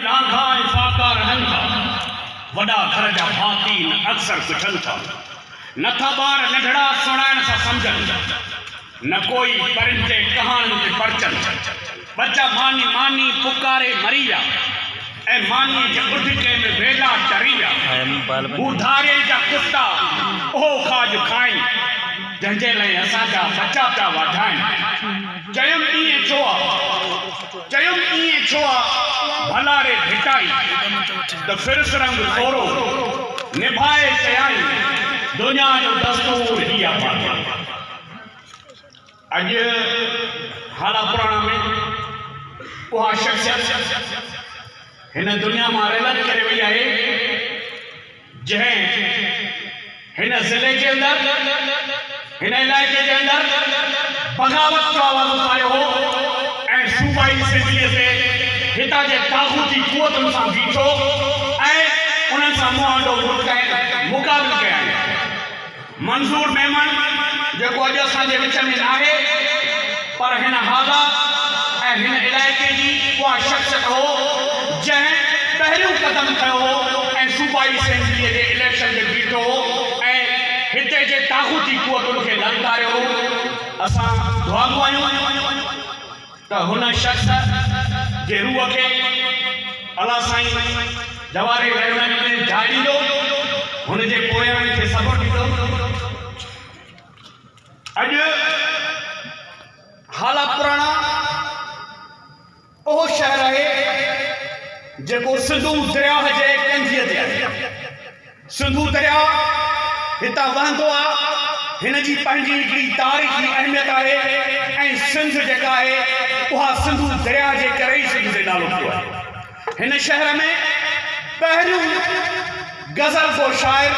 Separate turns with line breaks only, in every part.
लांघा ऐं फाका रहनि था। वॾा घर जा भाती अक्सर पुछनि था। नथा ॿार नंढड़ा सुणाइण सां सम्झनि, न कोई परिंदे कहाणियुनि ते परचनि। बच्चा मानी मानी पुकारे मरी विया ऐं मानीअ जे उॾके में वेला चरी विया। ॿुधारे जा कुता उहो खाज खाइनि जंहिंजे लाइ असांजा बचा पिया वधाइनि। चयुमि ईअं छो आहे, चयुमि ईअं छो आहे, भला रे भिटाई त फिरस रंग थोरो निभाए चयाई, दुनिया जो दस्तूर ही आहे। अॼु हाला पुराणा में उहा शख़्सियत हिन दुनिया मां रेलत करे वई आहे जंहिं हिन ज़िले जे अंदरि, हिन इलाइक़े जे अंदरि बग़ावत जो आवाज़ उथारियो हो ऐं सूबाई सिंधीअ ते हितां जे ताक़ूती क़ुवतुनि सां बीठो ऐं उन्हनि सां मुआंडो मुक़ाबिल कया। मंज़ूर मेमन जेको अॼु असांजे विच में न आहे, पर हिन हाला ऐं हिन इलाइक़े जी उहा शख़्सियत हो जंहिं पहिरियों क़दम खयो हो ऐं सूबाई असेंबलीअ जे इलेक्शन में बीठो हो ऐं हिते जे ताक़ूती क़ुवतुनि खे ललकारियो हो। असां दुआ कयूं त हुन शख़्स जे रूह खे अल्लाह साईं जवारे रहमत में जाइ ॾींदो, हुन जे पोयनि खे सबुर ॾींदो। अॼु हाला पुराणा उहो शहर आहे जेको सिंधू दरिया जे कंजीअ ते आहे। सिंधू दरिया हितां वहंदो आहे, हिन जी पंहिंजी हिकिड़ी तारीख़ी अहमियत आहे ऐं सिंध जेका आहे उहा सिंधू दरिया जे करे ई सिंध जो नालो पियो आहे। हिन शहर में पहिरियों गज़ल को शाइर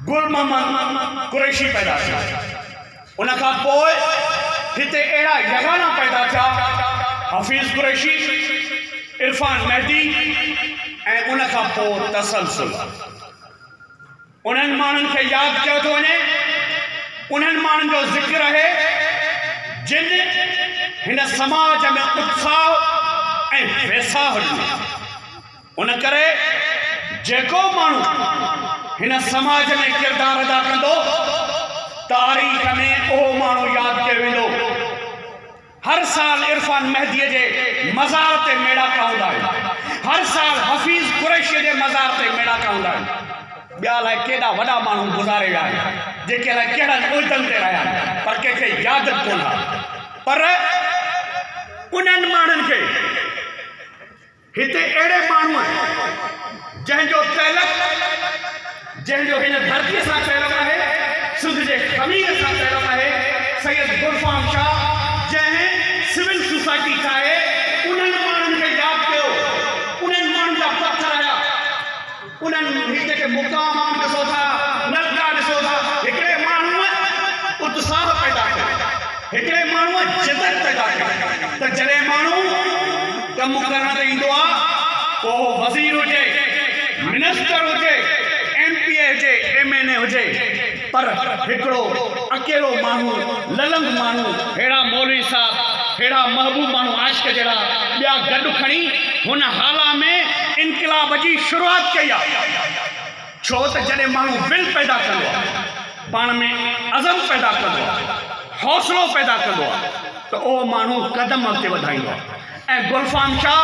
गुल मोहम्मद कुरैशी पैदा थिया। उन खां पोइ हिते अहिड़ा यगाना पैदा थिया, हफ़ीज़ कुरैशी, इरफान मेहदी ऐं उन खां पोइ तसलसल। उन्हनि माण्हुनि खे यादि कयो थो वञे, उन्हनि माण्हुनि जो ज़िक्र आहे जिन हिन समाज में उत्साह ऐं वेसाह ॾिनो। उन करे जेको माण्हू हिन समाज में किरदार अदा कंदो, तारीख़ में उहो माण्हू यादि कयो वेंदो। हर साल इरफान मेहदीअ जे मज़ार ते मेड़ाका हूंदा आहिनि, हर साल हफ़ीज़ कुरैशीअ जे मज़ार ते मेड़ाका हूंदा आहिनि। ॿिया अलाए केॾा वॾा माण्हू गुज़ारे विया आहिनि जेके अलाए कहिड़नि उहिदनि ते रहिया आहिनि, पर कंहिंखे यादि कोन आहे। पर उन्हनि माण्हुनि खे हिते अहिड़े माण्हू आहिनि जंहिंजो तइलुक़, जंहिंजो हिन धरतीअ सां तइलुक़ आहे, सिंध जे ख़मीर सां तइलुक़ आहे, सैयद गुलफ़ाम शाह जंहिं सिविल सोसाइटी ठाहे। उन्हनि माण्हुनि खे यादि कयो, उन्हनि माण्हुनि जा पथर आया, उन्हनि हिते खे मुक़ाम ॾिसो था, नलका ॾिसो था। हिकिड़े माण्हूअ उत्साह पैदा कयो, हिकिड़े माण्हूअ जिदत पैदा कयो त जॾहिं माण्हू कमु करण ते ईंदो आहे, पोइ वज़ीर हुजे, मिनिस्टर हुजे, MP हुजे, MNA हुजे, पर हिकिड़ो अकेलो माण्हू, ललंग माण्हू, अहिड़ा मौलवी साहब, अहिड़ा महबूब माण्हू आशिक़ जहिड़ा ॿिया गॾु खणी हुन हाला में इनक़िलाब जी शुरूआत कई आहे। छो त जॾहिं माण्हू दिलि पैदा कंदो आहे, पाण में अज़म पैदा कंदो आहे, हौसलो पैदा कंदो आहे, त उहो माण्हू क़दम अॻिते वधाईंदो आहे। ऐं गुलफ़ाम शाह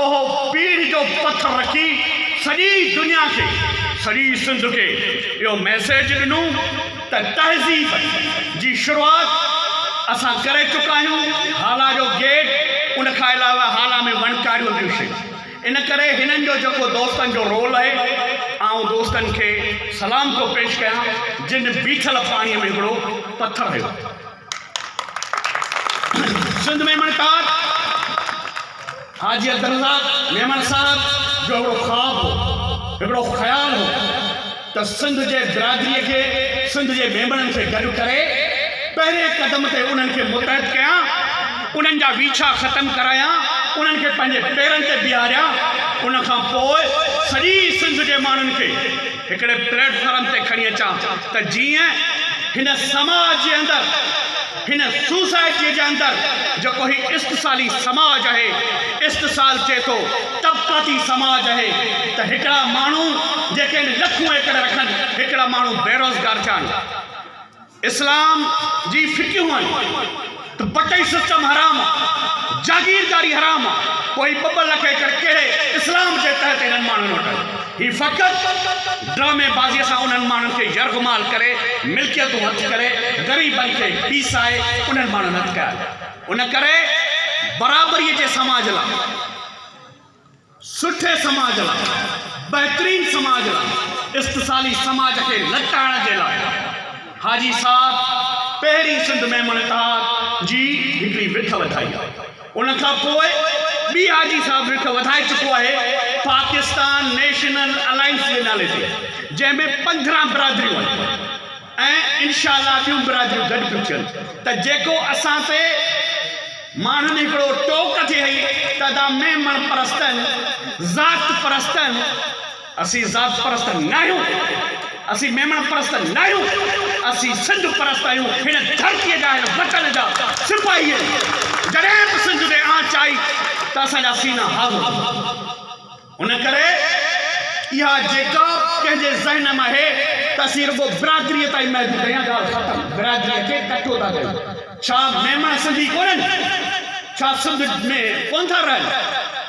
उहो पीढ़ जो पथर रखी सॼी दुनिया खे, सॼी सिंध खे इहो मैसेज ॾिनो त तहज़ीब जी शुरूआत असां करे चुका आहियूं। हाला जो गेट, उन खां अलावा हाला में वणकारियूं ॿियूं शयूं। इन करे हिननि जो जेको दोस्तनि जो रोल आहे, आउं दोस्तनि खे सलाम थो पेश कयां जिन बीठल पाणीअ में हिकिड़ो पथर हुयो। सिंध में मणकार हाजी अब्दुल्लाह मेमन साहब जो हिकिड़ो ख़्वाब हो, हिकिड़ो ख़्याल हो त सिंध जे बिरादरीअ खे, सिंध जे मेंबरनि खे गॾु करे पहिरें क़दम ते उन्हनि खे मुतहद कयां, उन्हनि जा वीछा ख़तमु करायां, उन्हनि खे पंहिंजे पेरनि ते बीहारियां। उन खां पोइ सॼी सिंध जे माण्हुनि खे हिकिड़े प्लेटफॉर्म ते खणी अचां त जीअं हिन समाज जे अंदरि हिन सोसाइटी के अंदर जो कोई इस्तिसाली समाज है, इस्तिसाल चे तो तबकाती समाज है, तो हिकड़ा मानू जेके लखों एकड़ रखन, हिकड़ा मानू बेरोजगार चान। इस्लाम जी फिक्यूं तो बटाई सिस्टम हराम, जागीरदारी हराम, कोई 2 लाख एकड़ केड़े इस्लाम के तहत इन मानू वटि ही फ़क़त ड्रामेबाज़ी से उन मानू के यरगमाल करे, मिल्कियत हथ करे, गरीबन के पीसाए उन मानू हथ कर उन करे बराबरी के समाज ला, सुठे समाज ला, बेहतरीन समाज ला, इस्तिसाली समाज के लटाण के ला हाजी साहब पहिरीं सिंध में मुनक़ाद जी हिकिड़ी विख वधाई। उन खां पोइ ॿी हाजी साहब विख वधाए चुको है पाकिस्तान नेशनल अलायंस के नाले ते, जंहिंमें 15 बिरादरियूं आहिनि ऐं इंशाअल्लाह ॿियूं बिरादरियूं गॾु थियूं थियनि। त जेको असां ते माण्हुनि हिकिड़ो टोक थिए त दा मेमण परस्तनि, ज़ात परस्तनि, असीं ज़ात परस्त न आहियूं, असीं मेमण परस्त न आहियूं, असीं सिंध परस्त आहियूं। हिन धरतीअ जा हिन वतन जा सिपाही आहियूं। जॾहिं बि सिंध ते आंच आई त असांजा सीना हाज़िर। उन करे इहा जेका कंहिंजे ज़हन में आहे त असीं रुगो बिरादरीअ ताईं महदूद आहियूं, ॻाल्हि ख़तमु। बिरादरीअ खे कठो था कयूं। छा मेमण सिंधी कोन्हनि? छा सिंध में कोन था रहनि?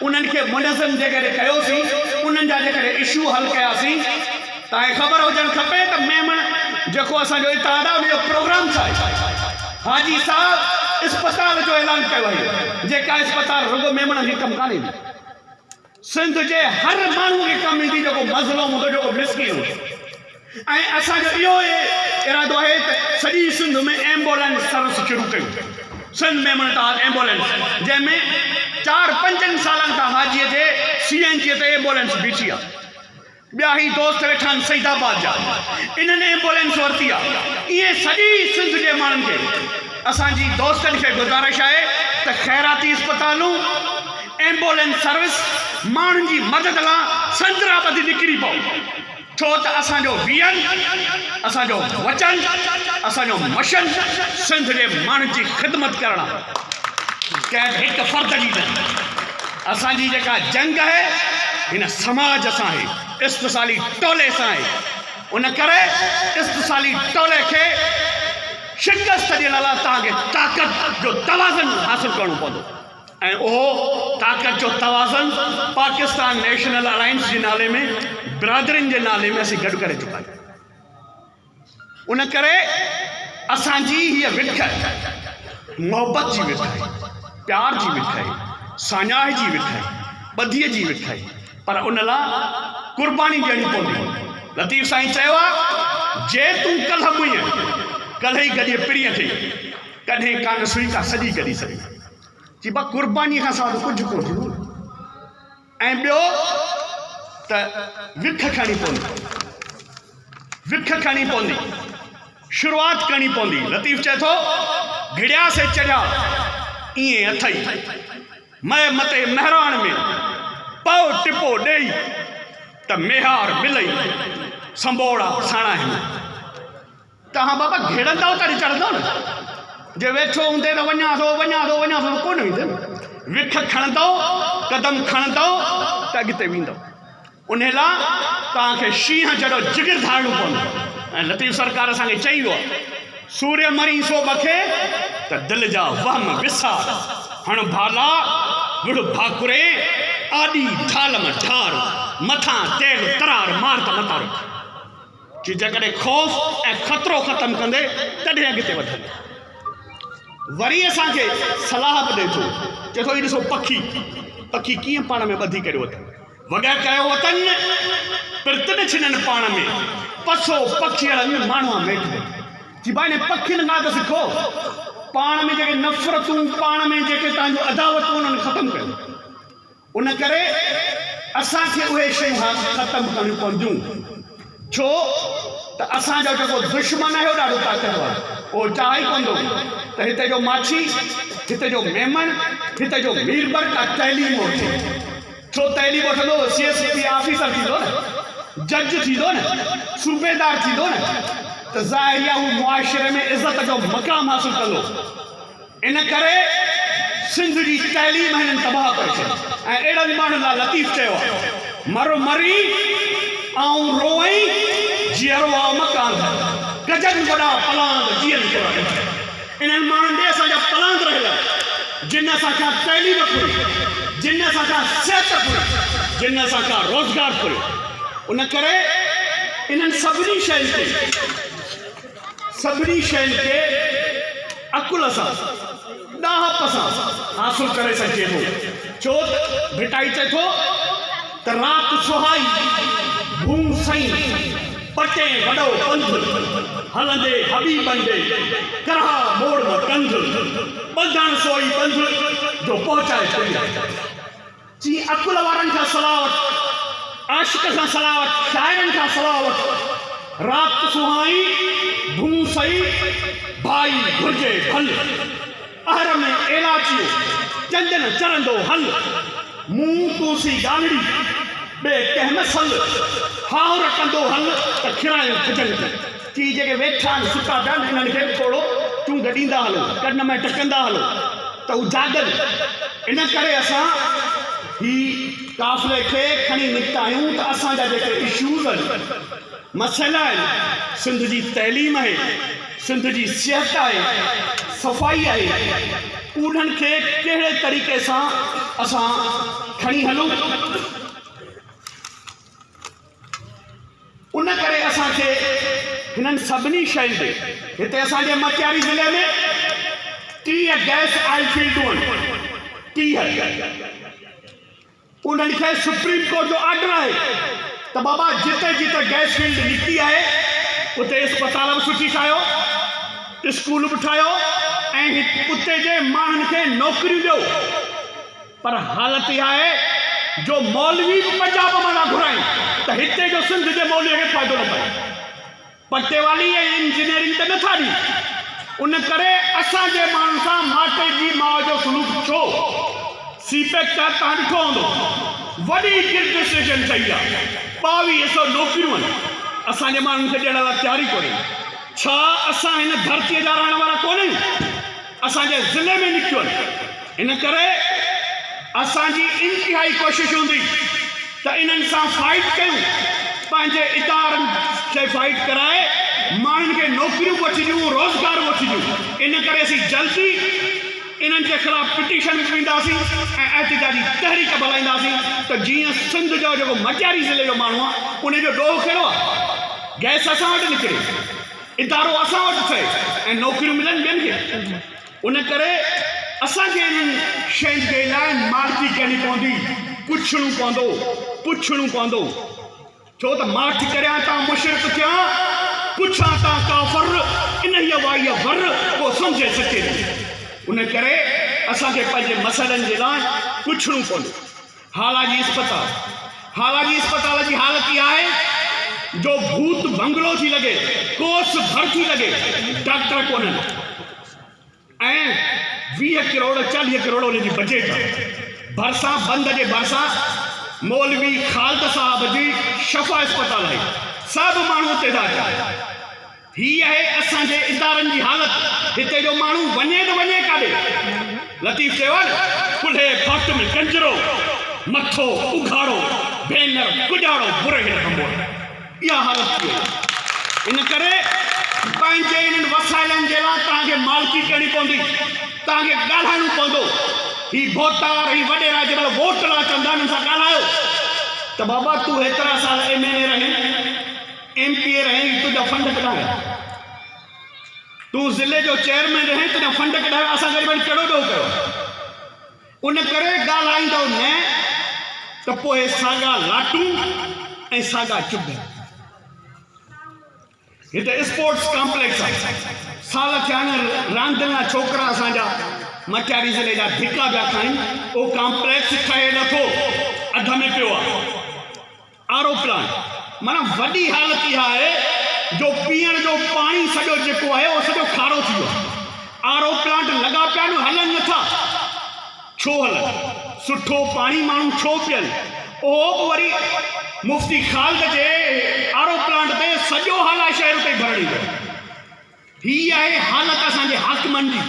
उन्हनि खे मुनज़म जेकॾहिं कयोसीं, उन्हनि जा जेकॾहिं इशू हल कयासीं, तव्हांखे ख़बर हुजणु खपे त मेमण जेको असांजो इतिहाद आहे उनजो प्रोग्राम छा आहे। हाजी साहब इस्पताल जो ऐलान कयो आहे, जेका इस्पताल रुगो मेमण खे कमु कान्हे ईंदी, सिंध जे हर माण्हू खे कमु ईंदी जेको मज़लूम हूंदो, जेको मिस्कीन हूंदो। ऐं असांजो इहो इरादो आहे त सॼी सिंध में एम्बुलेंस सर्विस शुरू कयूं। सिंध मेमण ताल एम्बुलेंस, जंहिंमें 4-5 सालनि खां हाजीअ जे CNG ते एम्बुलेंस बीठी आहे। ॿिया ही दोस्त वेठा आहिनि सईदाबाद जा, इन्हनि एम्बुलेंस वरिती आहे। ईअं सॼी सिंध जे माण्हुनि खे असांजी दोस्तनि खे गुज़ारिश आहे त ख़ैराती इस्पतालूं, एम्बुलेंस सर्विस माण्हुनि जी मदद लाइ संदराबदी निकिरी पओ। छो त असांजो वियन, असांजो वचन, असांजो मशन सिंध जे माण्हुनि जी ख़िदमत करणु आहे, कंहिं हिकु फ़र्द जी न। असांजी जेका जंग आहे हिन समाज सां आहे, इस्तिसाली टोले सां आहे। उन करे इस्तिसाली टोले खे शिकस्त ॾियण लाइ तव्हांखे ताक़त जो तवाज़न हासिल करणो पवंदो, ऐं उहो ताक़त जो तवाज़न पाकिस्तान नेशनल अलायंस जे नाले में, बिरादरियुनि जे नाले में असीं गॾु करे चुका आहियूं। उन करे असांजी हीअ विख मोहबत जी विख आहे, प्यार जी विख आहे, साञाह जी विख आहे, ॿधीअ जी विख आहे, पर उन लाइ कुर्बानी ॾियणी पवंदी। लतीफ़ साईं चयो आहे, जे तूं कल्ह मुईं कल्ह ई गॾे पिरीअ खे, कॾहिं कान सुई का सॼी कढी सघी। जी बा कुर्बानीअ खां सवाइ कुझु कोन थींदो। ऐं ॿियो त विख खणी पवंदी, विख खणी पवंदी, शुरूआत करणी पवंदी। लतीफ़ चए थो, घिड़िया से चढ़िया ईअं अथई, मैं मते महरान में पाओ टिपो ॾेई त मेहार मिलई संबोड़ा साणा आहिनि। तव्हां बाबा घिड़ंदव तॾहिं चढ़ंदव न, जे वेठो हूंदे त वञा थो वञा थो वञा थो कोन ईंदे। विख खणंदव, कदम खणंदव त अॻिते वेंदव। उन लाइ तव्हांखे शींहं जहिड़ो जिगर धारणो पवंदो। ऐं लतीफ़ सरकार असांखे चई वियो आहे, सूर्य मरी सो बखे त दिलि जा वहम विसार, हण भाला विड़ भाकुरे आॾी ढाल में ढार, मथां तेल तरार मार त मथां रख। कि जेकॾहिं ख़ौफ़ ऐं ख़तरो ख़तमु कंदे तॾहिं अॻिते वधंदे। वरी असांखे सलाह बि ॾिए थो, चए थो, ॾिसो पखी, पखी कीअं पाण में ॿधी करे वठनि, वॻा कयो वतन पिर्त न छिननि पाण में, पसो पखीअड़नि माण्हू मेट। जी भाई ने पखियुनि खां त सिखो, पाण में जेके नफ़रतूं, पाण में जेके तव्हांजो अदावतूं उन्हनि ख़तमु कयो। उन करे असांखे उहे शयूं ख़तमु करणियूं पवंदियूं। छो त असांजो जेको दुश्मन आहे ॾाढो ताक़तवर, उहो चाहे कंदो त हिते जो माछी, हिते जो मेमन, हिते जो मीरबर का तैलीम वठे। छो तैलीम वठंदो? CSP ऑफिसर थींदो न, जज थींदो न, सूबेदार थींदो न। तो ज़ाहिर हू मुआशरे में इज़्ज़त जो मक़ाम हासिल कंदो। इन करे सिंध जी तइलीम हिननि तबाह करे छॾी। ऐं अहिड़नि माण्हुनि लाइ लतीफ़ चयो आहे, मर मरी ऐं रोई जीअरो आहे मकान गजन वॾा पलांद जीअं निकिरनि। इन्हनि माण्हुनि ॾे असांजा पलांद रहियल जिन असांखां तइलीम घुरी, जिन असांखां सिहत घुरी, जिन असांखां रोज़गार घुरी। उन करे इन्हनि सभिनी शयुनि खे अकुल सां ॾाहप सां हासिल करे सघिजे थो। छो त भिटाई चए थो त राति सुहाई भूम सई पटे वॾो पंध हलंदे हबीबन ॾे करहा मोड़ में कंध ॿधण सोई बंध जो पहुचाए छॾिया। जी अकुल वारनि खां सलाह वठ, आशिक खां सलाह वठ, शाइरनि खां सलाह वठ। राति सुहाई भूम सई भाई घुर्जे भल अहर में एलाचियो चंदन चरंदो हल मुंह तूसी गालड़ी बे कहम सल हाउर कंदो हल त खिरायो खजल की जेके वेठा सुता पिया इन्हनि खे थोरो चूं गॾींदा हलो, कन में टकंदा हलो त हू जागल। इन करे असां ही काफ़िले खे खणी निकिता आहियूं त असांजा जेके इशूज़ आहिनि, मसइला आहिनि, सिंध जी तइलीम आहे, सिंध जी सिहत आहे, सफ़ाई आहे, उन्हनि खे कहिड़े तरीक़े सां असां खणी हलूं। उन करे असांखे हिननि सभिनी शयुनि ते हिते असांजे मटियारी ज़िले में 30 गैस ऑयल फील्डूं आहिनि। 30 उन्हनि खे सुप्रीम कोर्ट जो ऑर्डर आहे त बाबा जिते जिते गैस फील्ड निकिती आहे उते अस्पताल बि सुठी ठाहियो, स्कूल बि ठाहियो ऐं उते जे माण्हुनि खे नौकरियूं ॾियो। पर हालत इहा आहे जो मौलवी बि पंजाब मां था घुराइनि त हिते जो सिंध जे मौलवीअ खे फ़ाइदो न पए। पटे वाली ऐं इंजीनियरिंग त नथा ॾियनि। उन करे असांजे माण्हुनि सां माटे जी माउ जो सलूक छो? सीपेक तहत तव्हां ॾिठो हूंदो, वॾी डिसीजन कई आहे, 2200 नौकरियूं आहिनि, असांजे माण्हुनि खे ॾियण लाइ तयारी कोन्हे। छा असां हिन धरतीअ जा रहण वारा कोन्हूं? असांजे ज़िले में निकितियूं आहिनि। इन करे असांजी इंतिहाई कोशिशि हूंदी त इन्हनि सां फाइट कयूं, पंहिंजे इदारनि खे फाइट कराए माण्हुनि खे नौकरियूं वठी ॾियूं, रोज़गार वठी ॾियूं। इन करे असीं जल्दी इन्हनि जे ख़िलाफ़ पिटीशन ॾींदासीं ऐं एहतिजाजी तहरीक बि हलाईंदासीं त जीअं सिंध जो जेको मटियारी ज़िले जो माण्हू आहे उनजो ॾोह कहिड़ो आहे, गैस असां वटि निकिरे, इदारो असां वटि थिए ऐं नौकरियूं मिलनि ॿियनि खे। उन करे असांखे इन्हनि शयुनि जे लाइ मार्की करणी पवंदी, पुछणो पवंदो। छो त माठ करियां था मुशरिक थिया, पुछां था काफ़र, इन ई वाई वर को सम्झे सचे। उन करे असांखे पंहिंजे मसइलनि जे लाइ पुछणो पवंदो। हालाजी अस्पताल जी हालत इहा आहे जो भूत बंगलो थी लॻे, कोस भर थी लॻे, डॉक्टर कोन्हनि ऐं 20 करोड़ 40 करोड़ उन जी बजट भरिसां बंद जे भरिसां मौलवी ख़ालिद साहब जी शफ़ा अस्पताल आहे, सभु माण्हू उते था अचनि। ही आहे असांजे इदारनि जी हालत। हिते जो माण्हू वञे त वञे काॾे? लतीफ़ चयो आहे कुल्हे फाट में कंजरो, मथो उघाड़ो, भेनर गुजाड़ो, बुरे रखंबो। इहा हालत थी वई। इन करे पंहिंजे इन्हनि वसाइलनि जे लाइ तव्हांखे मालिकी करणी पवंदी, तव्हांखे ॻाल्हाइणो पवंदो। ही वोटार ही वॾेरा जंहिंमहिल वोट लाइ चवंदा आहिनि, सां ॻाल्हायो त बाबा तूं हेतिरा साल MLA रहे, MPA रहे, तुंहिंजा फंड कढाए, तूं ज़िले जो चेयरमैन रहे, तुंहिंजा फंड कढाए, असां ग़रीबनि कहिड़ो ॾोह कयो? उन करे ॻाल्हाईंदो न त पोइ साॻा लाटूं ऐं साॻा चुभ। हिते स्पोर्ट्स कॉम्प्लेक्स आहे, साल थिया आहिनि रांदियुनि लाइ छोकिरा असांजा मटियारी ज़िले जा धिका पिया खाइनि। उहो कॉम्प्लेक्स ठहे नथो, अध में पियो आहे। आरो प्लांट माना वॾी हालत इहा आहे जो पीअण जो पाणी सॼो जेको आहे उहो सॼो खारो थी वियो। आरो प्लांट लॻा पिया आहिनि, हलनि नथा। छो हलनि? सुठो पाणी माण्हू छो पीअनि? उहो वरी मुफ्ती ख़ालिद जे आरो प्लांट ते सॼो हाला शहर ते भरणी वियो। हीअ आहे हालत असांजे हाकिमनि जी।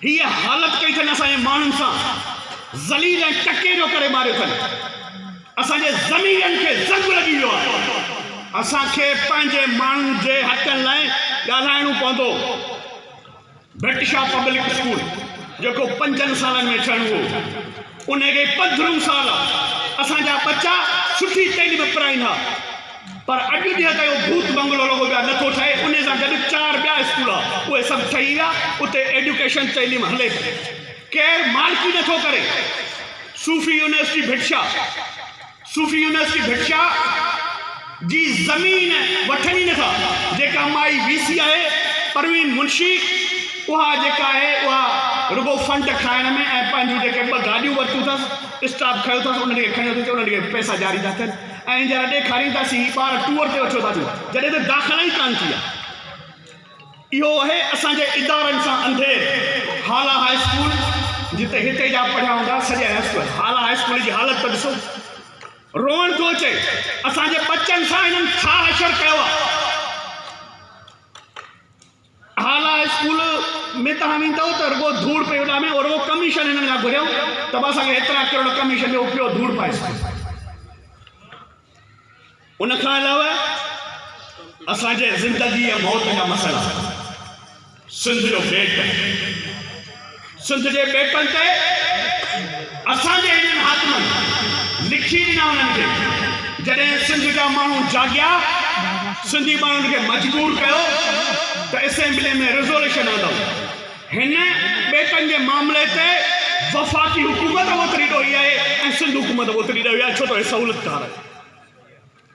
हीअ हालत कई अथनि असांजे माण्हुनि सां ज़लील ऐं टके जो करे मारियो अथनि। असांजे ज़मीरनि खे ज़ंग लॻी वियो आहे। असांखे पंहिंजे माण्हुनि जे हक़नि लाइ ॻाल्हाइणो पवंदो। ब्रिटिश पब्लिक स्कूल जेको 5 सालनि में थियणो हो उनखे 15 साल असांजा बच्चा सुठी तइलीम पढ़ाईंदा, पर अॼु ॾींहं ताईं भूत बंगलो लॻो पिया नथो ठहे। उन सां गॾु 4 ॿिया स्कूल उहे सभु ठही विया, उते एजुकेशन तइलीम हले पई, केरु मालिकी नथो करे। सूफ़ी यूनिवर्सिटी भिटशा, सूफ़ी यूनिवर्सिटी भिटशा जी ज़मीन वठनि ई नथा। जेका माई वीसी आहे परवीन मुंशी, उहा जेका आहे उहा रुगो फंड खाइण में ऐं पंहिंजूं जेके 2 गाॾियूं वरितियूं अथसि, स्टाफ खयो अथसि, उनखे खणी अथसि, उनखे पैसा जारी था थियनि ऐं जरा ॾेखारींदासीं ॿार टूर ते वठो था अचो, जॾहिं त दाख़िला ई कान थी आहे। इहो आहे असांजे इदारनि सां अंधेर। हाला हाई स्कूल जिते हिते जा पढ़िया हूंदा सॼे हाई स्कूल, हाला हाई स्कूल जी हालत त ॾिसो, रोअण थो अचे। असांजे बच्चनि सां हिननि छा हशर कयो आहे। हाला हाई स्कूल में तव्हां वेंदव त रुगो धूड़ पई उन में, और रुगो कमीशन हिननि खां घुरियऊं त बि असांखे हेतिरा करोड़ कमीशन ॾियो, पियो धूड़ पाए सघे। उन खां अलावा असांजे ज़िंदगी ऐं मौत जा मसइला, सिंध जो बेट, सिंध जे बेटनि ते असांजे हिननि हाकिमनि लिखी ॾिना उन्हनि खे। जॾहिं सिंध जा माण्हू जाॻिया, सिंधी माण्हुनि खे मजबूर कयो त असेंबली में रिज़ोल्यूशन आंदो। हिन बेटनि जे मामले ते वफ़ाक़ी हुकूमत ओतिरी ॾोही आहे ऐं सिंध हुकूमत ओतिरी ॾोही आहे, छो त सहूलियतकार आहे।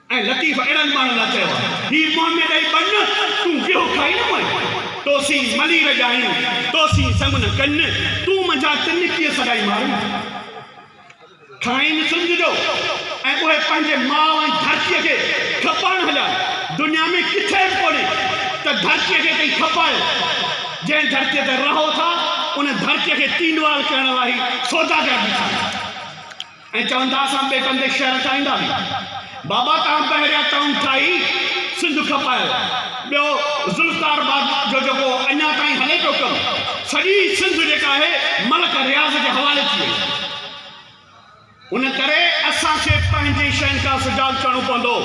ऐं लतीफ़ अहिड़नि माण्हुनि लाइ चयो आहे, हीउ मुंहुं में ॾेई बन, तूं गिहो खाई न वञ, तोसी मली रजायूं, तोसी समन कन, तूं मुंहिंजा 3 कीअं सगाई मारूं। खाइनि सिंध जो ऐं उहे पंहिंजे माउ ऐं धरतीअ खे खपाइण हलिया। दुनिया में किथे बि कोन्हे त धरतीअ खे कंहिं खपायो। जंहिं धरतीअ ते रहो था उन धरतीअ खे तीनवाल करण लाइ सौदागर बीठा ऐं चवंदा असां बेटनि ते शहर ठाहींदासीं। बाबा तव्हां पहिरियां टाउन ठाही, सिंध खपायो। ॿियो ज़ुल्फ़कार जो जेको अञा ताईं हले पियो कमु, सॼी सिंध जेका आहे मलक रियाज़ जे हवाले थी वई। उन करे असांखे पंहिंजी शयुनि खां सुजाॻ करणो पवंदो,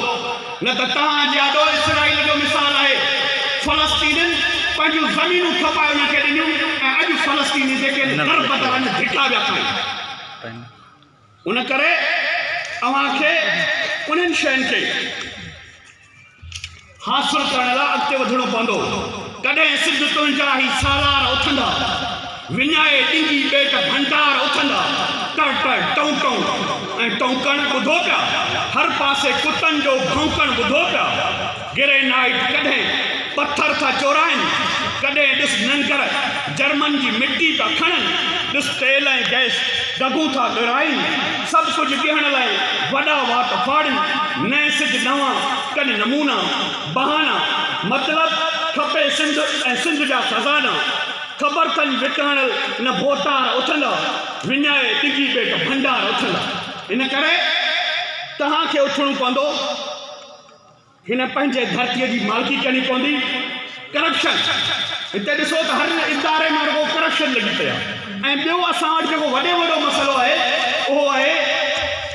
न त तव्हां जाॾो इसराइल जो मिसाल आहे। फ़लस्तीननि पंहिंजूं ज़मीनूं खपाए उनखे ॾिनियूं ऐं अॼु फ़लस्तीनी जेके दरबदर धिका पिया खाइनि। उन करे अव्हांखे उन्हनि शयुनि खे हासिल करण लाइ अॻिते वधिणो पवंदो। कॾहिं सिंध तुंहिंजा ई सालार उथंदा, विञाए ॾिंगी ॿेट भंडार उथंदा, टर टर टऊं टऊं ऐं टौकण ॿुधो पिया, हर पासे कुतनि जो भौंकण ॿुधो पिया। ग्रेनाइट कॾहिं पत्थर था चोराइनि, कॾहिं ॾिस नंगर जर्मन जी मिटी था खणनि, ॾिस तेल ऐं गैस दगूं था लुराइनि, सभु कुझु ॾियण लाइ वॾा वात फाड़नि, नए सिज नवां कनि नमूना बहाना। मतिलबु खपे सिंध ऐं सिंध जा खज़ाना, ख़बर अथनि विकिणण न भोटार उथंदा, विञाए ॾिघी ॿेट भंडार उथंदा। इन करे तव्हांखे उथणो पवंदो, हिन पंहिंजे धरतीअ जी मालिकी करणी पवंदी। करप्शन हिते ॾिसो त हर इदारे में रुगो करप्शन लॻी पियो आहे। ऐं ॿियो असां वटि जेको वॾो मसइलो आहे उहो आहे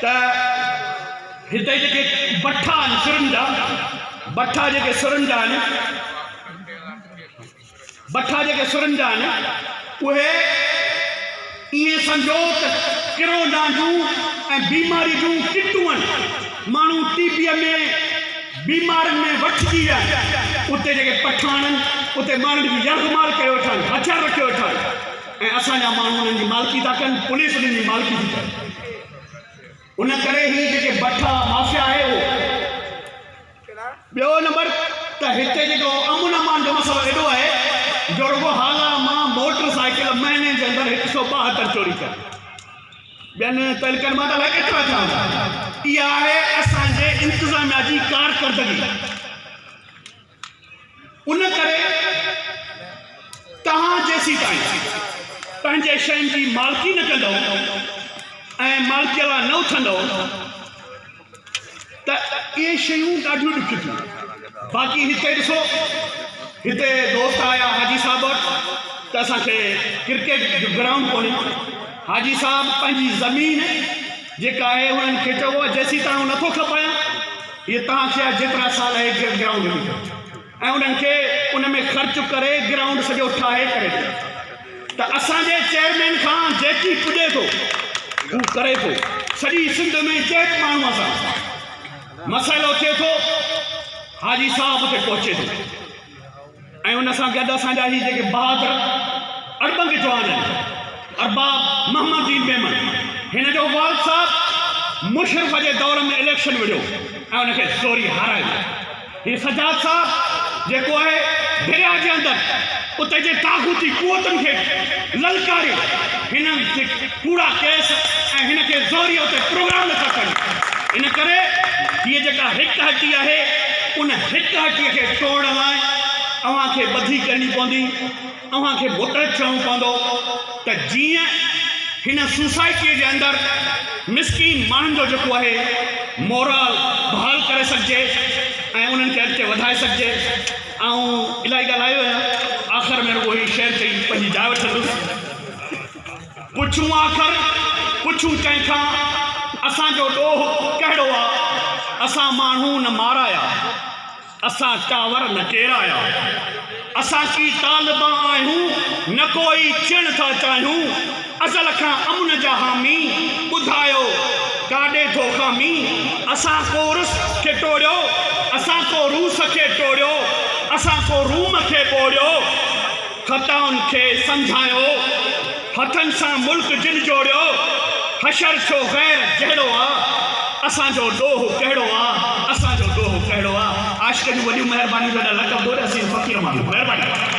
त हिते जेके भठा आहिनि सुरनि जा, भठा जेके सुरनि जा आहिनि, भठा जेके सुरनि जा आहिनि, उहे ईअं सम्झो त किरोना जूं ऐं बीमारी जूं किटूं आहिनि। माण्हू टीबीअ में बीमारियुनि में वठिजी विया। उते जेके पठान आहिनि उते माण्हुनि जी यरगमाल करे वेठा आहिनि, हथियार रखे वेठा आहिनि ऐं असांजा माण्हू उन्हनि जी मालिकी था कनि, पुलिस उन्हनि जी मालिकी थी करे। उन करे ही जेके भठा माफ़िया आहे उहो। ॿियो नंबर त हिते जेको अमुन अमान जो मसइलो एॾो आहे जो रुगो हाला मां मोटरसाइकिल महीने जे अंदरि 172 चोरी कनि। ॿियनि तरीक़नि मां त अलाए केतिरा थिया। इहा आहे असांजे इंतिज़ामिया जी कारकर्दगी। उन करे तव्हां जेसीं ताईं पंहिंजे शयुनि जी मालिकी न कंदव ऐं मालिकीअ लाइ न उथंदव, त इहे शयूं ॾाढियूं ॾुखियूं थियूं। बाक़ी हिते ॾिसो, हिते दोस्त आया हाजी साहब वटि त असांखे क्रिकेट जो ग्राउंड कोन्हे। हाजी साहब पंहिंजी ज़मीन जेका आहे उन्हनि खे चयो जेसीं तव्हां नथो खपायां, इहे तव्हांखे जेतिरा साल आहे ग्राउंड में, ऐं उन्हनि खे उन में ख़र्चु करे ग्राउंड सॼो ठाहे करे ॾियो। त असांजे चेयरमैन खां जेकी पुॼे थो हू करे थो। सॼी सिंध में जेके माण्हूअ सां मसइलो थिए थो, हाजी साहब उते पहुचे थो। ऐं उन सां गॾु असांजा ही जेके बहादुर अरबंग जवान आहिनि, अरबाब मोहम्मदीन मेमन, हिन जो वाल साहब मुशरफ जे दौर में इलेक्शन विढ़ियो ऐं उनखे ज़ोरी हारायो। हीउ सजाद साहब जेको आहे दरिया जे अंदरि उते जे तागूती कुवतनि खे ललकारे हिन जे कूड़ा केस ऐं हिन खे ज़ोरी उते प्रोग्राम नथा कनि। इन करे हीअ जेका हिकु हटी आहे, उन हिकु हटीअ खे तोड़ण लाइ अव्हांखे ॿधी करणी पवंदी, अव्हांखे मुतहद थियणो पवंदो त जीअं हिन सोसाइटीअ जे अंदरि मिसकीन माण्हुनि जो जेको आहे मोरल बहाल करे सघिजे ऐं उन्हनि खे अॻिते वधाए सघिजे। ऐं इलाही ॻाल्हायो आहे, आख़िर में रुॻो ही शेर चई पंहिंजी जाइ वठंदुसि। पुछूं आख़िर पुछूं कंहिंखां असांजो ॾोह कहिड़ो आहे? असां माण्हू न माराया, असां चांवर न केराया, असां की तालिबा आहियूं न कोई चिण था चाहियूं। अज़ल खां अमन जा हामी, ॿुधायो काॾे थो खामी। असां को रुस खे टोड़ियो, असां को रूस खे टोड़ियो, असां को रूम खे ॿोड़ियो। ख़ताउनि खे सम्झायो, हथनि सां मुल्क जिन जोड़ियो। हशर छो ग़ैर जहिड़ो आहे, असांजो ॾोह कहिड़ो आहे, असांजो ॾोह कहिड़ो आहे। आशिक़ जूं वॾियूं महिरबानियूं, लक़ब ॾोड़ासीं फ़क़ीर माण्हू, महिरबानी।